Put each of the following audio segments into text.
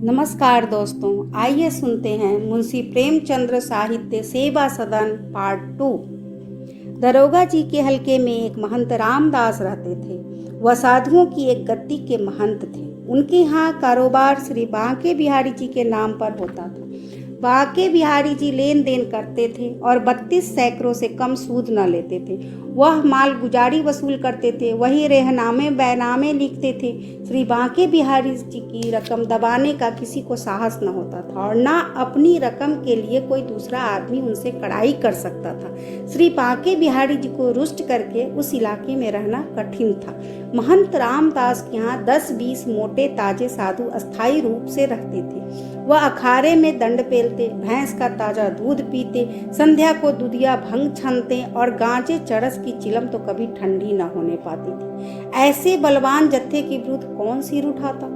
नमस्कार दोस्तों, आइए सुनते हैं मुंशी प्रेमचंद्र साहित्य सेवा सदन पार्ट 2। दरोगा जी के हलके में एक महंत रामदास रहते थे। वह साधुओं की एक गद्दी के महंत थे। उनके यहाँ कारोबार श्री बांके बिहारी जी के नाम पर होता था। बांके बिहारी जी लेन देन करते थे और 32 सैकड़ों से कम सूद न लेते थे। वह माल गुजारी वसूल करते थे, वही रहनामे बैनामे लिखते थे। श्री बांके बिहारी जी की रकम दबाने का किसी को साहस न होता था और न अपनी रकम के लिए कोई दूसरा आदमी उनसे कड़ाई कर सकता था। श्री बांके बिहारी जी को रुष्ट करके उस इलाके में रहना कठिन था। महंत रामदास के यहाँ 10-20 मोटे ताजे साधु अस्थायी रूप से रहते थे। वह अखाड़े में दंड पेलते, भैंस का ताजा दूध पीते, संध्या को दूधिया भंग छानते और गांजे चरस की चिलम तो कभी ठंडी न होने पाती थी। ऐसे बलवान जत्थे के विरुद्ध कौन सिर उठाता।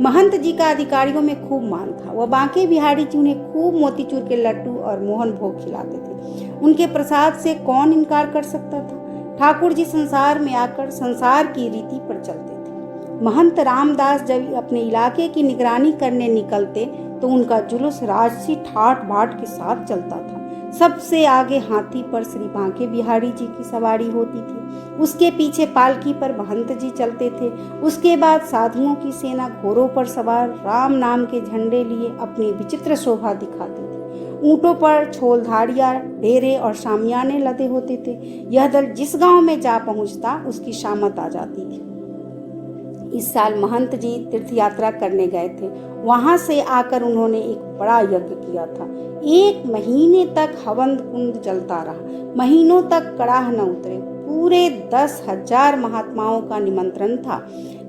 महंत जी का अधिकारियों में खूब मान था। वह बांके बिहारी जी उन्हें खूब मोतीचूर के लड्डू और मोहन भोग खिलाते थे। उनके प्रसाद से कौन इनकार कर सकता था। ठाकुर जी संसार में आकर संसार की रीति पर चलते थे। महंत रामदास जब अपने इलाके की निगरानी करने निकलते तो उनका जुलूस राजसी ठाट बाट के साथ चलता था। सबसे आगे हाथी पर श्री बांके बिहारी जी की सवारी होती थी। उसके पीछे पालकी पर महंत जी चलते थे। उसके बाद साधुओं की सेना घोड़ों पर सवार राम नाम के झंडे लिए अपनी विचित्र शोभा दिखाती थी। ऊंटों पर छोलधारियां, डेरे और शामियाने लदे होते थे। यह दल जिस गांव में जा पहुंचता उसकी शामत आ जाती थी। इस साल महंत जी तीर्थ यात्रा करने गए थे। वहां से आकर उन्होंने एक बड़ा यज्ञ किया था। 1 महीने तक हवन कुंड जलता रहा। महीनों तक कड़ाह न उतरे। पूरे 10,000 महात्माओं का निमंत्रण था।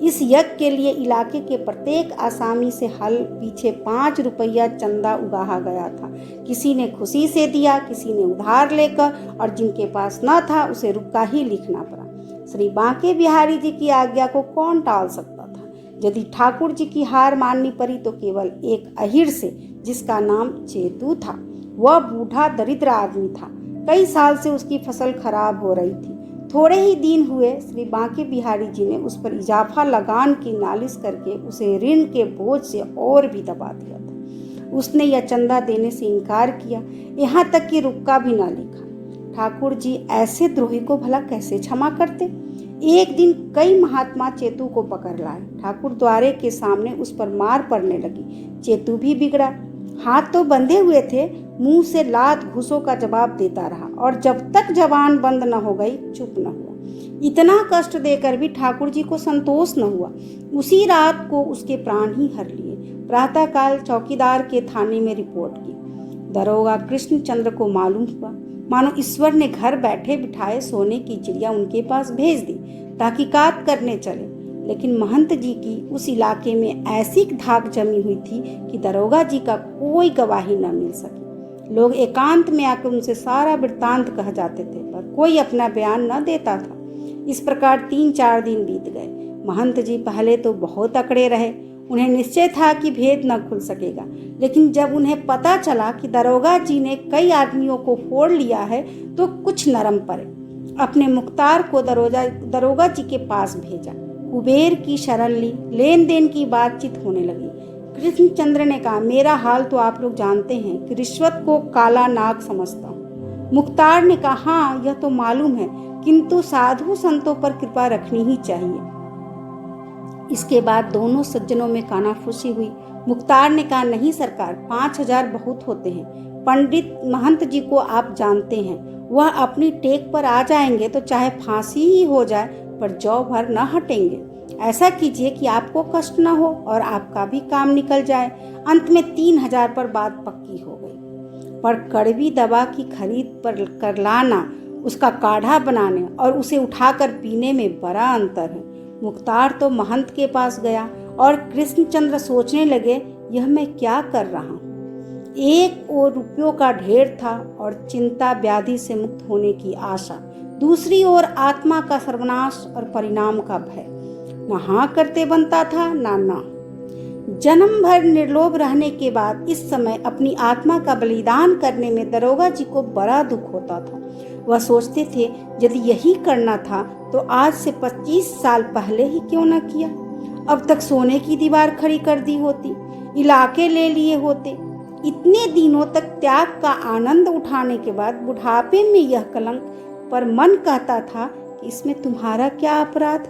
इस यज्ञ के लिए इलाके के प्रत्येक आसामी से हल पीछे 5 रुपया चंदा उगाहा गया था। किसी ने खुशी से दिया, किसी ने उधार लेकर, और जिनके पास न था उसे रुका ही लिखना पड़ा। श्री बांके बिहारी जी की आज्ञा को कौन टाल सकता था। यदि ठाकुर जी की हार माननी पड़ी तो केवल एक अहिर से, जिसका नाम चेतू था। वह बूढ़ा दरिद्र आदमी था। कई साल से उसकी फसल खराब हो रही थी। थोड़े ही दिन हुए श्री बांके बिहारी जी ने उस पर इजाफा लगान की नालिश करके उसे ऋण के बोझ से और भी दबा दिया था। उसने यह चंदा देने से इनकार किया, यहाँ तक कि रुक्का भी ना लिखा। ठाकुर जी ऐसे द्रोही को भला कैसे क्षमा करते। एक दिन कई महात्मा चेतू को पकड़ लाए। ठाकुर द्वारे के सामने उस पर मार पड़ने लगी। चेतू भी बिगड़ा। हाथ तो बंधे हुए थे, मुंह से लात घूसों का जवाब देता रहा और जब तक जबान बंद न हो गई चुप न हुआ। इतना कष्ट देकर भी ठाकुर जी को संतोष न हुआ। उसी रात को उसके प्राण ही हर लिए। प्रातःकाल चौकीदार के थाने में रिपोर्ट की। दरोगा कृष्णचंद्र को मालूम हुआ मानो ईश्वर ने घर बैठे बिठाए सोने की चिड़िया उनके पास भेज दी, तहकीकात करने चले। लेकिन महंत जी की उस इलाके में ऐसी धाक जमी हुई थी कि दरोगा जी का कोई गवाही न मिल सकी। लोग एकांत में आकर उनसे सारा वृत्तांत कह जाते थे, पर कोई अपना बयान न देता था। इस प्रकार 3-4 दिन बीत गए। महंत जी पहले तो बहुत अकड़े रहे। उन्हें निश्चय था कि भेद न खुल सकेगा, लेकिन जब उन्हें पता चला कि दरोगा जी ने कई आदमियों को फोड़ लिया है तो कुछ नरम पड़े। अपने मुख्तार को दरोगा जी के पास भेजा। कुबेर की शरण ली। लेन देन की बातचीत होने लगी। कृष्णचंद्र ने कहा, मेरा हाल तो आप लोग जानते हैं कि रिश्वत को काला नाग समझता हूँ। मुख्तार ने कहा, हाँ यह तो मालूम है, किंतु साधु संतों पर कृपा रखनी ही चाहिए। इसके बाद दोनों सज्जनों में कानाफूसी हुई। मुख्तार ने कहा, नहीं सरकार, 5,000 बहुत होते हैं। पंडित महंत जी को आप जानते हैं, वह अपनी टेक पर आ जाएंगे तो चाहे फांसी ही हो जाए पर जौ भर न हटेंगे। ऐसा कीजिए कि आपको कष्ट न हो और आपका भी काम निकल जाए। अंत में 3,000 पर बात पक्की हो गई। पर कड़वी दवा की खरीद पर कर लाना, उसका काढ़ा बनाने और उसे उठाकर पीने में बड़ा अंतर है। मुख्तार तो महंत के पास गया और कृष्णचंद्र सोचने लगे, यह मैं क्या कर रहा हूँ। एक ओर रुपयों का ढेर था और चिंता व्याधि से मुक्त होने की आशा, दूसरी ओर आत्मा का सर्वनाश और परिणाम का भय। न हाँ करते बनता था ना। जन्म भर निर्लोभ रहने के बाद इस समय अपनी आत्मा का बलिदान करने में दरोगा जी को बड़ा दुख होता था। वह सोचते थे, यदि यही करना था तो आज से 25 साल पहले ही क्यों न किया। अब तक सोने की दीवार खड़ी कर दी होती। इलाके ले लिए होते। इतने दिनों तक त्याग का आनंद उठाने के बाद बुढ़ापे में यह कलंक, पर मन कहता था कि इसमें तुम्हारा क्या अपराध,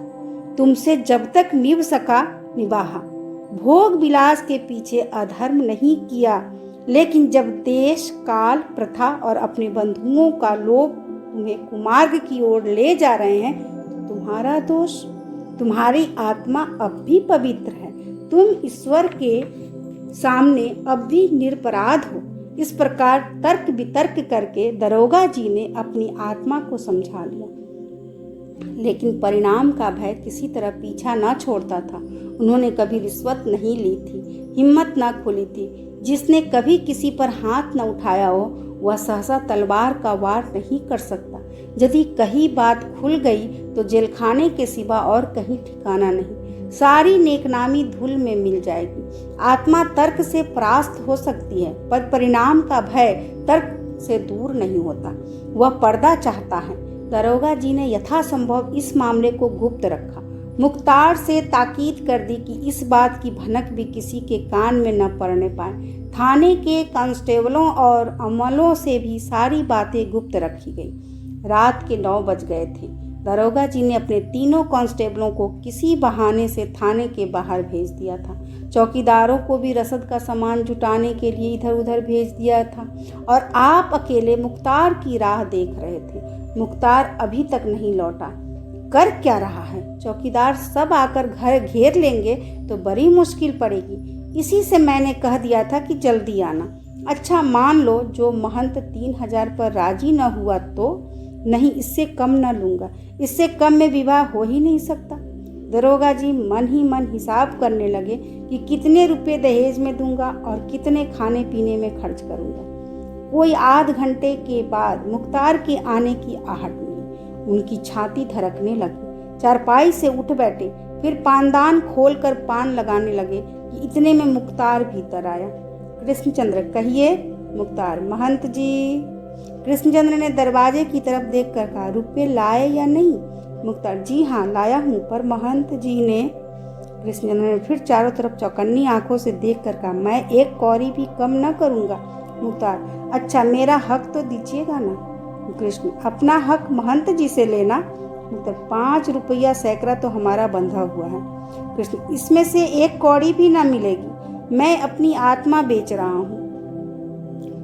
तुमसे जब तक निभ सका निभाहा। भोग विलास के पीछे अधर्म नहीं किया, लेकिन जब देश काल प्रथा और अपने बंधुओं का लोभ तुम्हें कुमार्ग की ओर ले जा रहे हैं तो तुम्हारा दोष। तुम्हारी आत्मा अब भी पवित्र है, तुम ईश्वर के सामने अब भी निरपराध हो। इस प्रकार तर्क वितर्क करके दरोगा जी ने अपनी आत्मा को समझा लिया, लेकिन परिणाम का भय किसी तरह पीछा न छोड़ता था। उन्होंने कभी रिश्वत नहीं ली थी, हिम्मत न खोली थी। जिसने कभी किसी पर हाथ न उठाया हो वह सहसा तलवार का वार नहीं कर सकता। यदि कहीं बात खुल गई तो जेलखाने के सिवा और कहीं ठिकाना नहीं। सारी नेकनामी धूल में मिल जाएगी। आत्मा तर्क से परास्त हो सकती है, पर परिणाम का भय तर्क से दूर नहीं होता। वह पर्दा चाहता है। दरोगा जी ने यथासंभव इस मामले को गुप्त रखा। मुख्तार से ताकीद कर दी कि इस बात की भनक भी किसी के कान में न पड़ने पाए। थाने के कांस्टेबलों और अमलों से भी सारी बातें गुप्त रखी गई। रात के 9 बज गए थे। दरोगा जी ने अपने तीनों कांस्टेबलों को किसी बहाने से थाने के बाहर भेज दिया था। चौकीदारों को भी रसद का सामान जुटाने के लिए इधर उधर भेज दिया था और आप अकेले मुख्तार की राह देख रहे थे। मुख्तार अभी तक नहीं लौटा। कर क्या रहा है? चौकीदार सब आकर घर घेर लेंगे तो बड़ी मुश्किल पड़ेगी। इसी से मैंने कह दिया था कि जल्दी आना। अच्छा मान लो जो महंत 3000 पर राजी न हुआ तो? नहीं, इससे कम न लूँगा। इससे कम में विवाह हो ही नहीं सकता। दरोगा जी मन ही मन हिसाब करने लगे कि कितने रुपए दहेज में दूंगा और कितने खाने पीने में खर्च करूंगा। कोई आध घंटे के बाद मुख्तार के आने की आहट मिली। उनकी छाती धड़कने लगी। चारपाई से उठ बैठे, फिर पानदान खोलकर पान लगाने लगे कि इतने में मुख्तार भीतर आया। कृष्णचंद्र, कहिए। मुख्तार, महंत जी। कृष्णचंद्र ने दरवाजे की तरफ देखकर कहा, रुपये लाए या नहीं? मुख्तार, जी हाँ लाया हूँ, पर महंत जी ने। कृष्णचंद्र ने फिर चारों तरफ चौकन्नी आंखों से देखकर कहा, मैं एक कौड़ी भी कम न करूँगा। मुख्तार, अच्छा मेरा हक तो दीजिएगा ना। कृष्ण, अपना हक महंत जी से लेना। मुख्तार, 5 रुपया सैकड़ा तो हमारा बंधा हुआ है। कृष्ण, इसमें से एक कौड़ी भी ना मिलेगी। मैं अपनी आत्मा बेच रहा हूँ,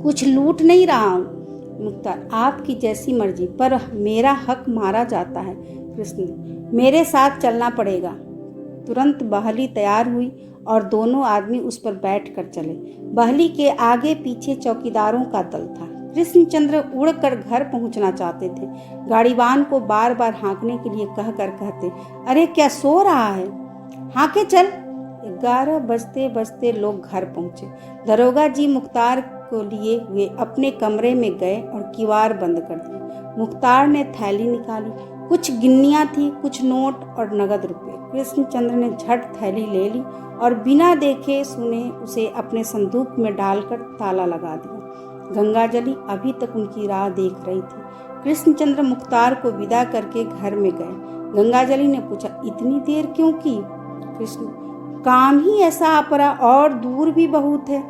कुछ लूट नहीं रहा हूँ। मुख्तार, आपकी जैसी मर्जी, पर मेरा हक मारा जाता है। कृष्ण, मेरे साथ चलना पड़ेगा। तुरंत बहली तैयार हुई और दोनों आदमी उस पर बैठकर चले। बहली के आगे पीछे चौकीदारों का दल था। कृष्णचंद्र उड़कर घर पहुंचना चाहते थे। गाड़ीवान को बार बार हाँकने के लिए कहकर कहते, अरे क्या सो रहा है, हाँके चल। 11 बजते बजते लोग घर पहुंचे। दरोगा जी मुख्तार को लिए हुए अपने कमरे में गए और किवाड़ बंद कर दिया। मुख्तार ने थैली निकाली। कुछ गिन्नियाँ थी, कुछ नोट और नगद रुपए। कृष्णचंद्र ने झट थैली ले ली और बिना देखे सुने उसे अपने संदूक में डालकर ताला लगा दिया। गंगाजली अभी तक उनकी राह देख रही थी। कृष्णचंद्र मुख्तार को विदा करके घर में गए। गंगाजली ने पूछा, इतनी देर क्यों की? कृष्ण, काम ही ऐसा आ पड़ा और दूर भी बहुत है।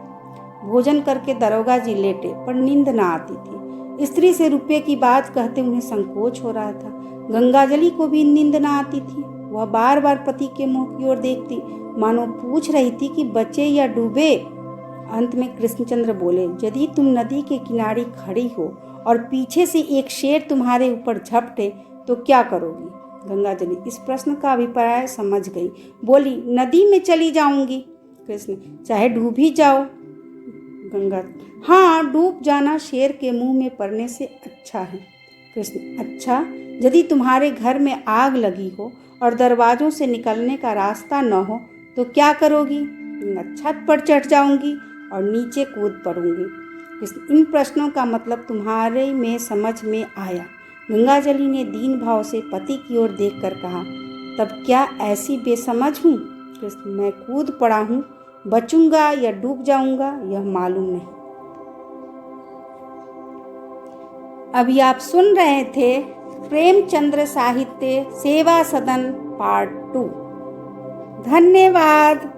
भोजन करके दरोगा जी लेटे, पर नींद न आती थी। स्त्री से रुपये की बात कहते उन्हें संकोच हो रहा था। गंगाजली को भी नींद न आती थी। वह बार बार पति के मुंह की ओर देखती, मानो पूछ रही थी कि बचे या डूबे। अंत में कृष्णचंद्र बोले, यदि तुम नदी के किनारे खड़ी हो और पीछे से एक शेर तुम्हारे ऊपर झपटे तो क्या करोगी? गंगाजली इस प्रश्न का अभिप्राय समझ गई, बोली, नदी में चली जाऊंगी। कृष्ण, चाहे डूब ही जाओ। गंगा, हाँ डूब जाना शेर के मुंह में पड़ने से अच्छा है। कृष्ण, अच्छा यदि तुम्हारे घर में आग लगी हो और दरवाजों से निकलने का रास्ता न हो तो क्या करोगी? छत पर चढ़ जाऊंगी और नीचे कूद पड़ूंगी। इन प्रश्नों का मतलब तुम्हारे में समझ में आया। गंगाजली ने दीन भाव से पति की ओर देखकर कहा, तब क्या ऐसी बेसमझ हूँ? कृष्ण, मैं कूद पड़ा हूँ, बचूंगा या डूब जाऊंगा यह मालूम नहीं। अभी आप सुन रहे थे प्रेमचंद्र साहित्य सेवा सदन पार्ट 2। धन्यवाद।